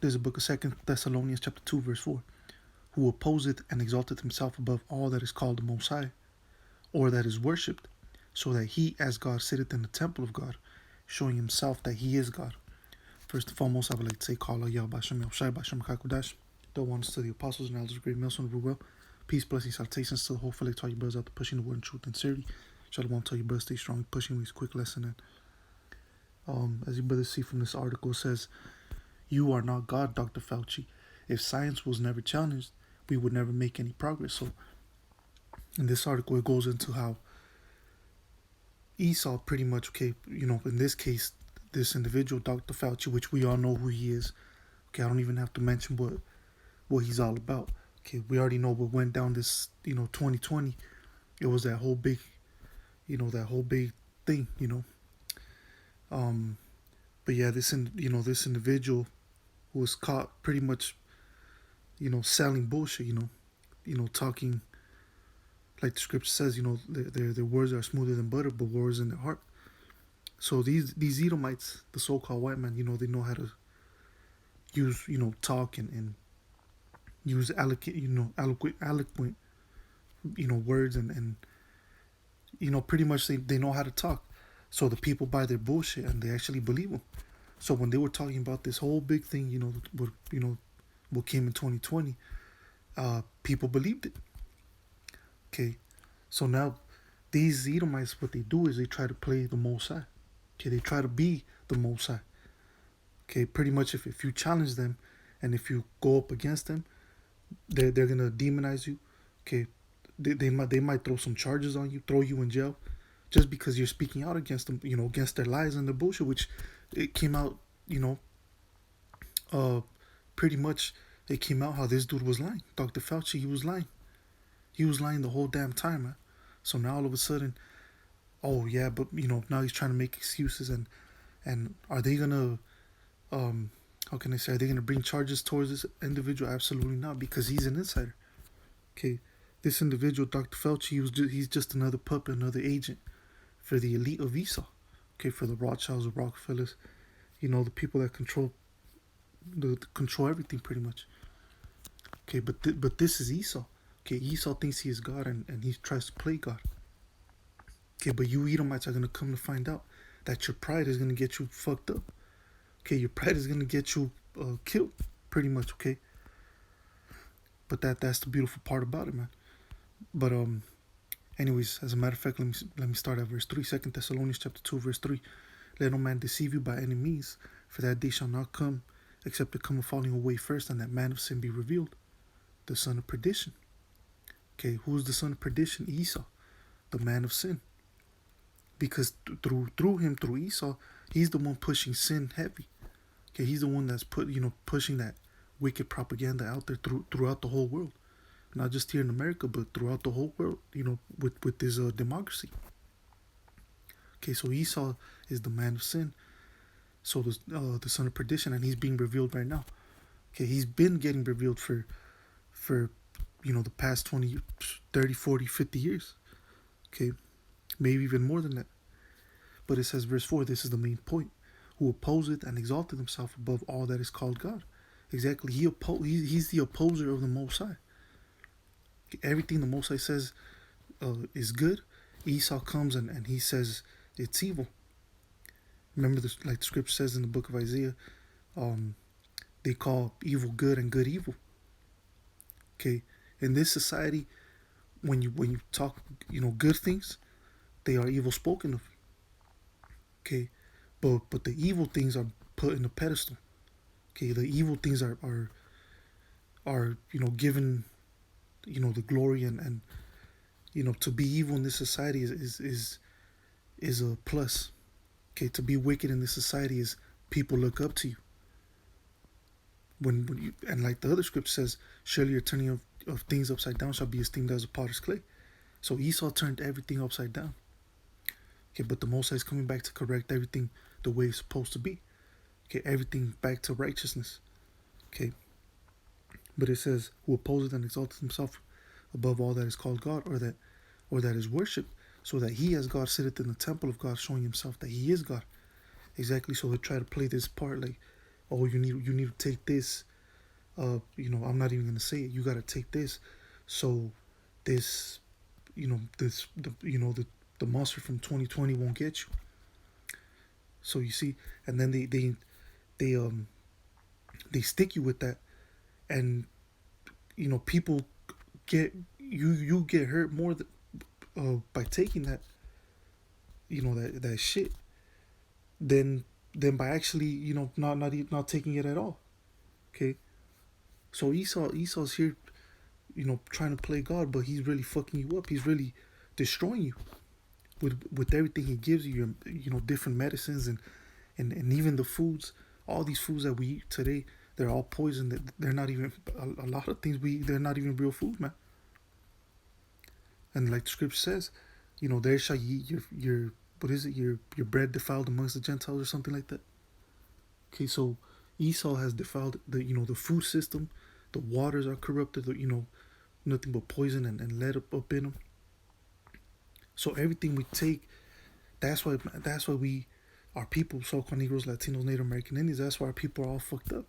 There's a book of 2 Thessalonians chapter 2 verse 4. Who opposeth and exalteth himself above all that is called the Most High, or that is worshipped, so that he as God sitteth in the temple of God, showing himself that he is God. First and foremost, I would like to say, Kala Yah Bashem Yahushai Bashem Kakudash. The ones to the apostles and elders, great Milson of well. Peace, blessings, salutations to the whole fellowship. Tell your brothers out there pushing the word in truth and sincerity. Shalom, tell your brothers stay strong, pushing these quick lesson. And as you brothers see from this article, it says, "You are not God, Dr. Fauci. If science was never challenged, we would never make any progress." So in this article, it goes into how Esau pretty much, okay, in this case, this individual, Dr. Fauci, which we all know who he is. Okay, I don't even have to mention what he's all about. Okay, we already know what went down this, 2020. It was that whole big, thing, But yeah, this individual who was caught pretty much, selling bullshit, talking like the scripture says, their words are smoother than butter, but words in their heart. So these Edomites, the so-called white man, they know how to use, talk and use eloquent, words and pretty much they know how to talk. So the people buy their bullshit and they actually believe them. So when they were talking about this whole big thing, what came in 2020, people believed it. Okay, so now these Edomites, what they do is they try to play the Most High. Okay, they try to be the Most High. Okay, pretty much if you challenge them and if you go up against them, they're gonna demonize you. Okay, they might throw some charges on you, throw you in jail, just because you're speaking out against them, against their lies and their bullshit, which it came out, pretty much it came out how this dude was lying. Dr. Fauci, he was lying. He was lying the whole damn time, man. So now all of a sudden, oh yeah, but now he's trying to make excuses and are they gonna how can I say, are they gonna bring charges towards this individual? Absolutely not, because he's an insider. Okay, this individual, Dr. Fauci, he's just another puppet, another agent for the elite of Esau. Okay, for the Rothschilds, the Rockefellers, the people that control everything pretty much. Okay, but this is Esau. Okay, Esau thinks he is God and he tries to play God. Okay, but you Edomites are going to come to find out that your pride is going to get you fucked up. Okay, your pride is going to get you killed, pretty much, okay? But that's the beautiful part about it, man. But anyways, as a matter of fact, let me start at verse 3. 2 Thessalonians chapter 2, verse 3. Let no man deceive you by any means, for that day shall not come, except to come a falling away first, and that man of sin be revealed, the son of perdition. Okay, who's the son of perdition? Esau, the man of sin. Because through him, through Esau, he's the one pushing sin heavy. Okay, he's the one that's pushing that wicked propaganda out there throughout the whole world, not just here in America, but throughout the whole world. With this democracy. Okay, so Esau is the man of sin, so the son of perdition, and he's being revealed right now. Okay, he's been getting revealed for the past 20, 30, 40, 50 years. Okay, maybe even more than that. But it says, verse 4, this is the main point. Who opposeth and exalteth himself above all that is called God. Exactly, he's the opposer of the Most High. Okay, everything the Most High says is good, Esau comes and he says it's evil. Remember, like the scripture says in the book of Isaiah, they call evil good and good evil. Okay, in this society, when you talk, good things, they are evil spoken of. Okay, but the evil things are put in a pedestal. Okay, the evil things are given, the glory and to be evil in this society is a plus. Okay, to be wicked in this society is people look up to you. When you, and like the other scripture says, surely your turning of things upside down shall be esteemed as a potter's clay. So Esau turned everything upside down. Okay, but the Most High is coming back to correct everything the way it's supposed to be. Okay, everything back to righteousness. Okay, but it says, who opposes and exalts himself above all that is called God, or that is worshipped, so that he as God sitteth in the temple of God, showing himself that he is God. Exactly. So they try to play this part like, oh, you need to take this. I'm not even gonna say it. You gotta take this, so this, the monster from 2020 won't get you. So you see, and then they they stick you with that, and people get you get hurt more by taking that, that shit, than by actually not taking it at all. Okay, so Esau's here, trying to play God, but he's really fucking you up. He's really destroying you with everything he gives you. Different medicines and even the foods. All these foods that we eat today, they're all poison. They're not even a lot of things we eat. They're not even real food, man. And like the scripture says, there shall ye eat your what is it, your bread defiled amongst the Gentiles or something like that. Okay, so Esau has defiled the food system. The waters are corrupted. Nothing but poison and lead up in them. So everything we take, that's why we, our people, so-called Negroes, Latinos, Native American Indians, that's why our people are all fucked up.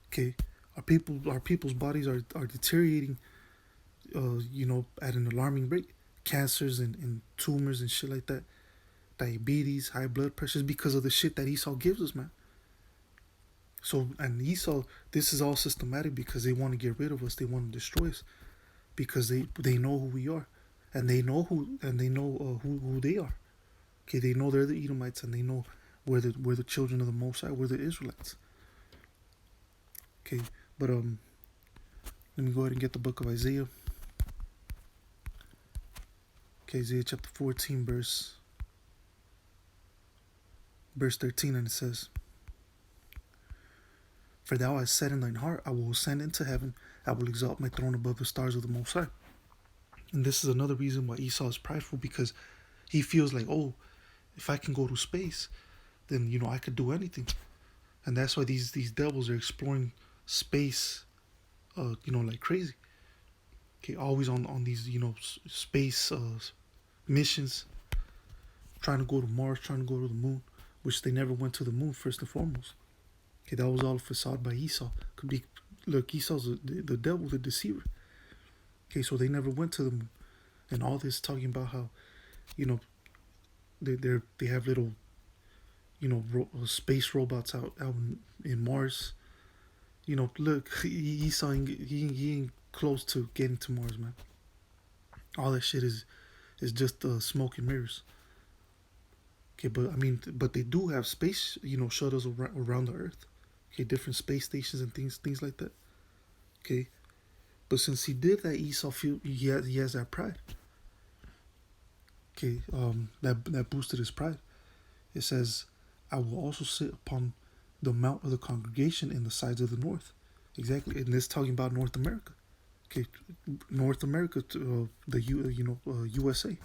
Okay, our people's bodies are deteriorating, at an alarming rate. Cancers and tumors and shit like that, diabetes, high blood pressures, because of the shit that Esau gives us, man. So, and Esau, this is all systematic because they want to get rid of us. They want to destroy us because they know who we are, and they know who they are. Okay, they know they're the Edomites, and they know we're the children of the Most High. We're the Israelites. Okay, but let me go ahead and get the book of Isaiah. Okay, Isaiah chapter 14, verse 13, and it says, "For thou hast said in thine heart, I will ascend into heaven, I will exalt my throne above the stars of the Most High." And this is another reason why Esau is prideful, because he feels like, oh, if I can go to space, then I could do anything. And that's why these devils are exploring space, like crazy. Okay, always on these space missions, trying to go to Mars, trying to go to the moon, which they never went to the moon first and foremost. Okay, that was all a facade by Esau. Look, Esau's the devil, the deceiver. Okay, so they never went to the moon, and all this talking about how, they have little, space robots out in Mars. Look, Esau he ain't close to getting to Mars, man. All that shit is just smoke and mirrors. Okay, but they do have space, shuttles around the Earth. Okay, different space stations and things like that. Okay, but since he did that, Esau feel he has that pride. Okay, that boosted his pride. It says, "I will also sit upon the mount of the congregation in the sides of the north." Exactly, and this talking about North America. Okay, North America, the USA.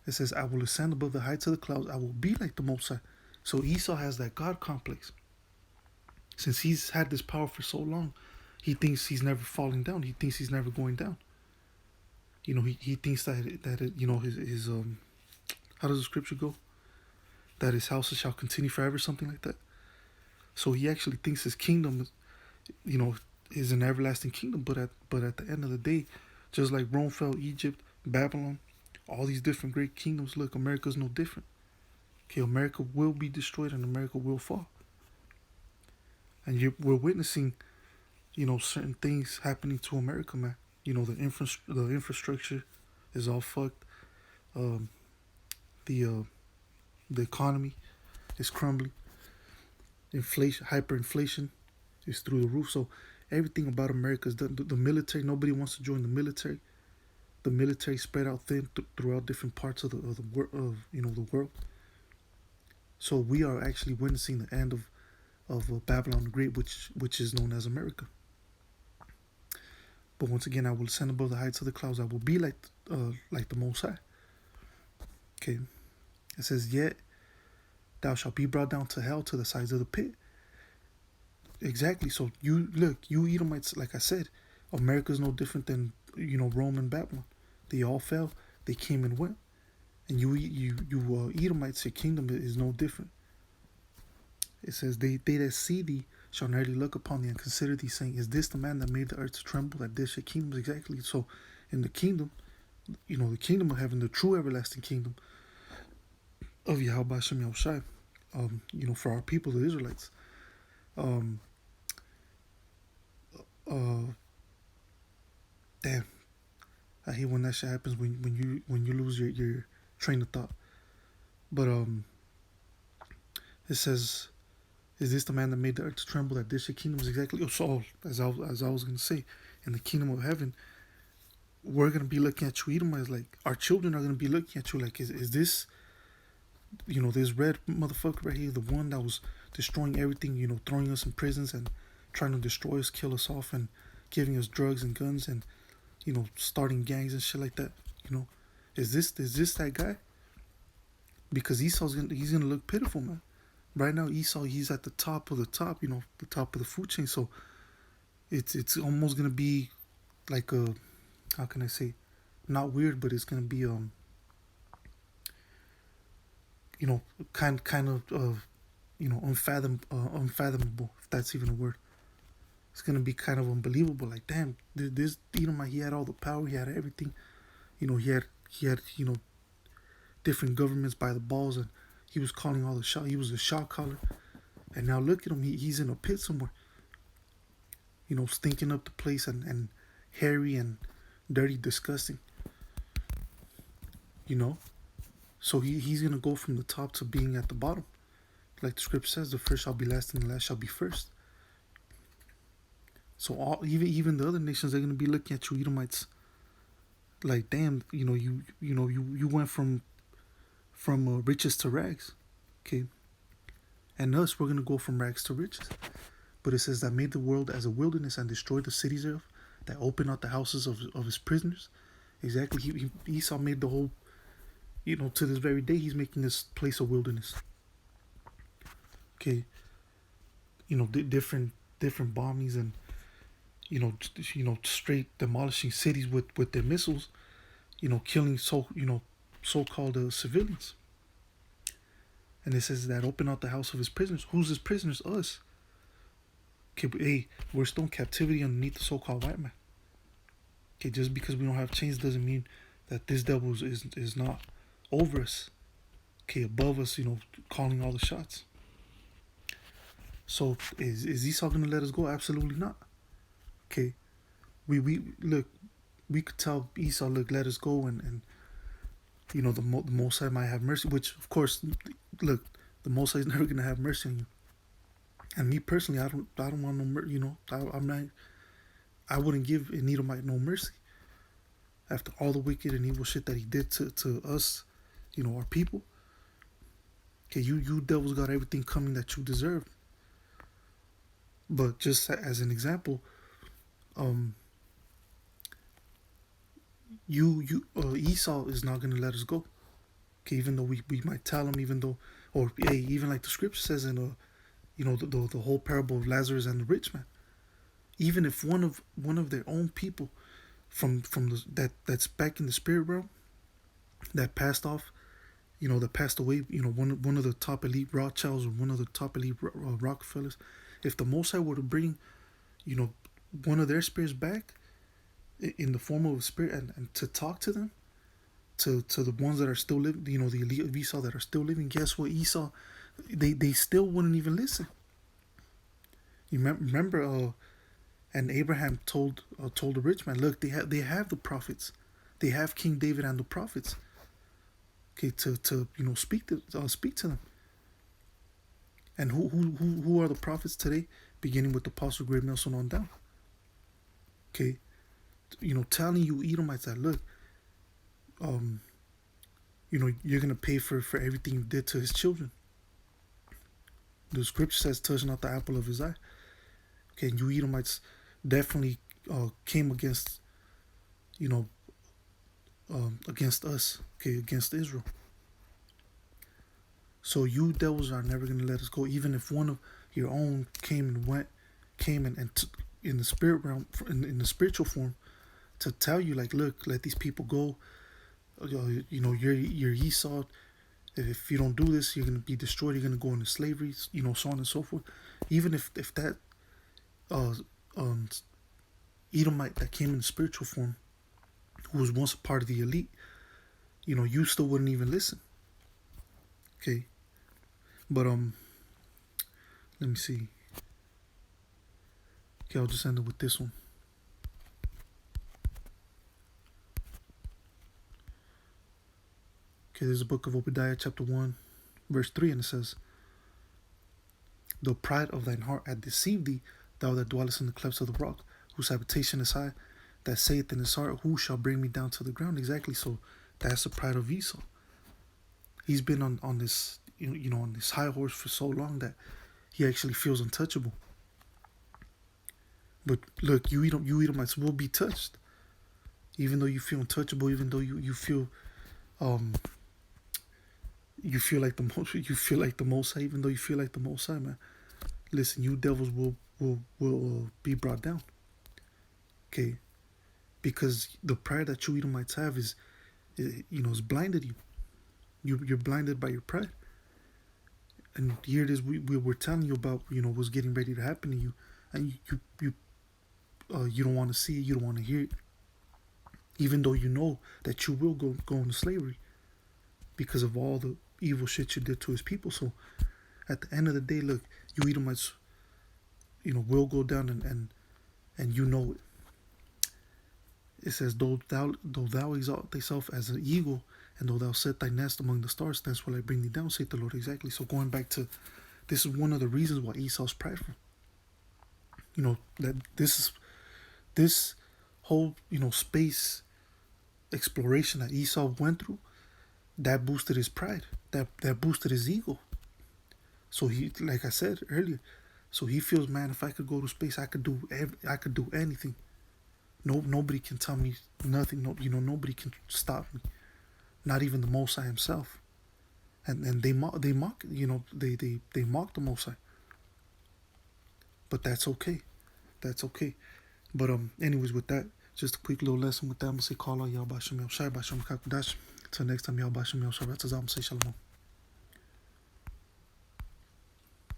It says, "I will ascend above the heights of the clouds. I will be like the Most High." So Esau has that God complex. Since he's had this power for so long, he thinks he's never falling down. He thinks he's never going down. He thinks that his how does the scripture go? That his houses shall continue forever, something like that. So he actually thinks his kingdom, is an everlasting kingdom. But at the end of the day, just like Rome fell, Egypt, Babylon, all these different great kingdoms. Look, America's no different. Okay, America will be destroyed and America will fall. And we're witnessing, certain things happening to America, man. The infrastructure is all fucked. Um, the economy is crumbling. Inflation, hyperinflation, is through the roof. So everything about America is done. The military, nobody wants to join the military. The military spread out thin throughout different parts of the the world. So we are actually witnessing the end of Babylon the Great, which is known as America. But once again, I will ascend above the heights of the clouds. I will be like the Most High. Okay, it says, "Yet thou shalt be brought down to hell, to the sides of the pit." Exactly. So you Edomites, like I said, America's no different than Rome and Babylon. They all fell. They came and went. And you Edomites, your kingdom is no different. It says, they that see thee shall narrowly look upon thee and consider thee, saying, is this the man that made the earth to tremble, that did shake kingdoms? Exactly. So in the kingdom, the kingdom of heaven, the true everlasting kingdom of Yahweh Shem Yahushai, for our people, the Israelites. Um, Damn, I hate when that shit happens when you lose your train of thought. But it says, is this the man that made the earth to tremble, that did shake kingdoms? Exactly. So as I was gonna say, in the kingdom of heaven, we're gonna be looking at you, Edomites, like our children are gonna be looking at you like, is this, this red motherfucker right here, the one that was destroying everything, throwing us in prisons and trying to destroy us, kill us off, and giving us drugs and guns and starting gangs and shit like that. Is this that guy? Because he's gonna look pitiful, man. Right now, Esau, he's at the top of the top, the top of the food chain. So it's almost gonna be like a, how can I say, not weird, but it's gonna be kind of unfathomable, if that's even a word. It's gonna be kind of unbelievable. Like, damn, this Edomite, he had all the power, he had everything. He had different governments by the balls, and he was calling all the shots. He was a shot caller, and now look at him. He's in a pit somewhere. Stinking up the place and hairy and dirty, disgusting. So he's gonna go from the top to being at the bottom. Like the script says, the first shall be last and the last shall be first. So even the other nations, they're gonna be looking at you, Edomites, like, damn, you went from riches to rags, okay, and us, we're gonna go from rags to riches. But it says that made the world as a wilderness and destroyed the cities thereof, that opened out the houses of his prisoners. Exactly, Esau made the whole, to this very day, he's making this place a wilderness. Okay, different bombings and straight demolishing cities with their missiles, killing so-called civilians. And it says that open out the house of his prisoners. Who's his prisoners? Us. Okay, but hey, we're still in captivity underneath the so-called white man. Okay, just because we don't have chains doesn't mean that this devil is not over us. Okay, above us, calling all the shots. So is Esau gonna let us go? Absolutely not. Okay, we look, we could tell Esau, look, let us go, and the Most High might have mercy. Which, of course, look, the Most High is never gonna have mercy on you. And me personally, I don't want no mercy. I'm not. I wouldn't give an Edomite no mercy after all the wicked and evil shit that he did to us, our people. Okay, you devils got everything coming that you deserve. But just as an example, Esau is not gonna let us go. Okay, even though we might tell him, even like the scripture says in the whole parable of Lazarus and the rich man. Even if one of their own people from that's back in the spirit realm, that passed off, that passed away, one of the top elite Rothschilds or one of the top elite Rockefellers, if the Most High were to bring, one of their spirits back in the form of a spirit and to talk to them, to the ones that are still living, the elite of Esau that are still living, guess what? Esau, they still wouldn't even listen. You remember, and Abraham told the rich man, look, they have the prophets, they have King David and the prophets. Okay, to speak to them. And who are the prophets today? Beginning with the Apostle Greg Nelson on down. Okay, telling you Edomites that, look, you're gonna pay for everything you did to his children. The scripture says, touch not the apple of his eye. Okay, and you Edomites definitely came against, against us. Okay, against Israel. So you devils are never gonna let us go, even if one of your own came in the spirit realm, in the spiritual form, to tell you, like, look, let these people go. You're Esau. If you don't do this, you're gonna be destroyed. You're gonna go into slavery. So on and so forth. Even if that uh um Edomite that came in spiritual form, who was once a part of the elite, you still wouldn't even listen. Okay, but let me see. Okay, I'll just end it with this one. Okay, there's a book of Obadiah, chapter 1, verse 3, and it says, "The pride of thine heart hath deceived thee, thou that dwellest in the clefts of the rock, whose habitation is high, that saith in his heart, who shall bring me down to the ground?" Exactly. So that's the pride of Esau. He's been on this on this high horse for so long that he actually feels untouchable. But look, you Edomites will be touched, even though you feel untouchable, even though you feel you feel like the Most High, even though you feel like the Most High, man. Listen, you devils will be brought down. Okay, because the pride that you Edomites have is blinded you. You're blinded by your pride. And here it is. We were telling you about what's getting ready to happen to you, and you don't want to see it. You don't want to hear it, even though you know that you will go into slavery because of all the evil shit you did to his people. So at the end of the day, look, you Edomites, will go down, and you know it. It says, though thou exalt thyself as an eagle, and though thou set thy nest among the stars, thence will I bring thee down, saith the Lord. Exactly. So going back to, this is one of the reasons why Esau's prideful. That this whole space exploration that Esau went through, that boosted his pride, that boosted his ego. So he, like I said earlier, so he feels, man, if I could go to space, I could do anything. Nobody can tell me nothing. Nobody can stop me. Not even the Most High himself. And they mock they mock the Most High. But that's okay. That's okay. But anyways, with that, just a quick little lesson with that. I'm gonna say, call out Yahweh Shem Yahweh Shai B'Shem Kakudash. Until next time, Yahweh Shem Yahweh Shai. I'm gonna say shalom.